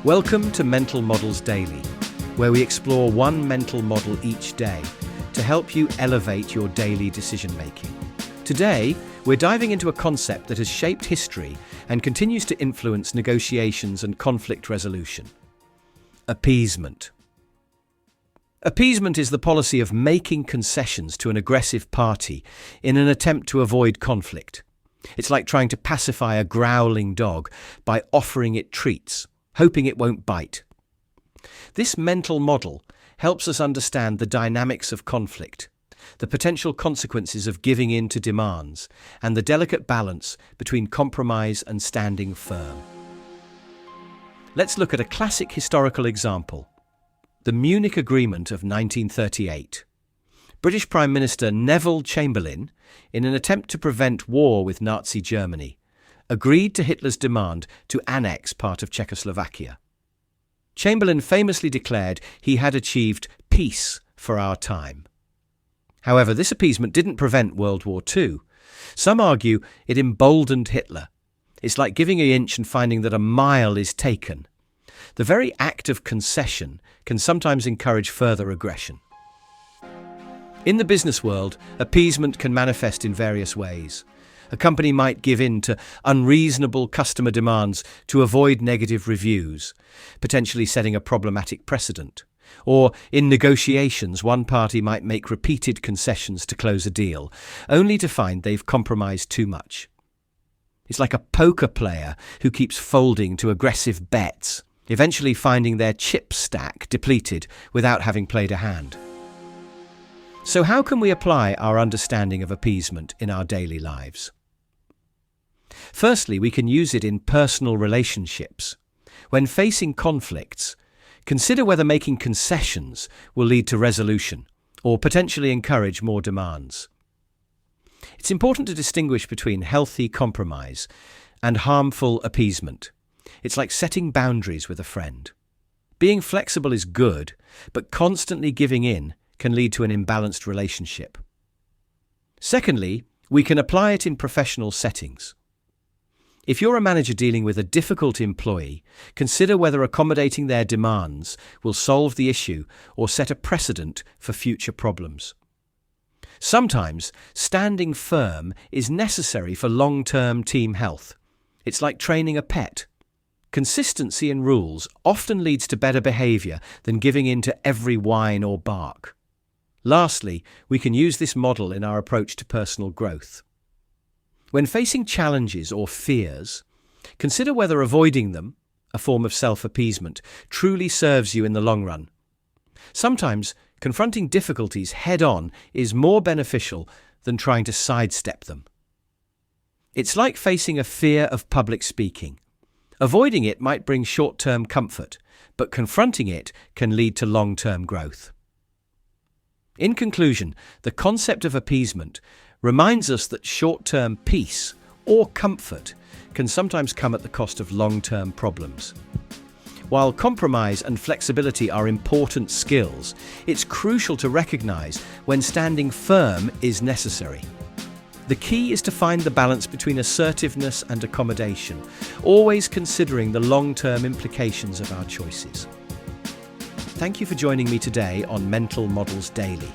Welcome to Mental Models Daily, where we explore one mental model each day to help you elevate your daily decision-making. Today, we're diving into a concept that has shaped history and continues to influence negotiations and conflict resolution. Appeasement. Appeasement is the policy of making concessions to an aggressive party in an attempt to avoid conflict. It's like trying to pacify a growling dog by offering it treats, hoping it won't bite. This mental model helps us understand the dynamics of conflict, the potential consequences of giving in to demands, and the delicate balance between compromise and standing firm. Let's look at a classic historical example: the Munich Agreement of 1938. British Prime Minister Neville Chamberlain, in an attempt to prevent war with Nazi Germany, agreed to Hitler's demand to annex part of Czechoslovakia. Chamberlain famously declared he had achieved peace for our time. However, this appeasement didn't prevent World War II. Some argue it emboldened Hitler. It's like giving an inch and finding that a mile is taken. The very act of concession can sometimes encourage further aggression. In the business world, appeasement can manifest in various ways. A company might give in to unreasonable customer demands to avoid negative reviews, potentially setting a problematic precedent. Or, in negotiations, one party might make repeated concessions to close a deal, only to find they've compromised too much. It's like a poker player who keeps folding to aggressive bets, eventually finding their chip stack depleted without having played a hand. So how can we apply our understanding of appeasement in our daily lives? Firstly, we can use it in personal relationships. When facing conflicts, consider whether making concessions will lead to resolution or potentially encourage more demands. It's important to distinguish between healthy compromise and harmful appeasement. It's like setting boundaries with a friend. Being flexible is good, but constantly giving in can lead to an imbalanced relationship. Secondly, we can apply it in professional settings. If you're a manager dealing with a difficult employee, consider whether accommodating their demands will solve the issue or set a precedent for future problems. Sometimes, standing firm is necessary for long-term team health. It's like training a pet. Consistency in rules often leads to better behavior than giving in to every whine or bark. Lastly, we can use this model in our approach to personal growth. When facing challenges or fears, consider whether avoiding them, a form of self-appeasement, truly serves you in the long run. Sometimes, confronting difficulties head-on is more beneficial than trying to sidestep them. It's like facing a fear of public speaking. Avoiding it might bring short-term comfort, but confronting it can lead to long-term growth. In conclusion, the concept of appeasement reminds us that short-term peace or comfort can sometimes come at the cost of long-term problems. While compromise and flexibility are important skills, it's crucial to recognize when standing firm is necessary. The key is to find the balance between assertiveness and accommodation, always considering the long-term implications of our choices. Thank you for joining me today on Mental Models Daily.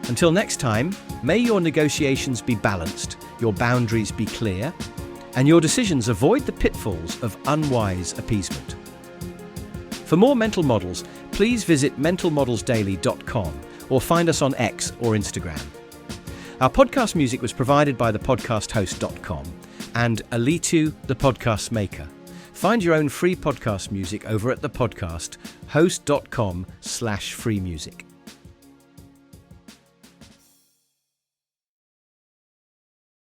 Until next time, may your negotiations be balanced, your boundaries be clear, and your decisions avoid the pitfalls of unwise appeasement. For more mental models, please visit mentalmodelsdaily.com or find us on X or Instagram. Our podcast music was provided by the podcasthost.com and Alitu, the podcast maker. Find your own free podcast music over at the podcasthost.com/freemusic.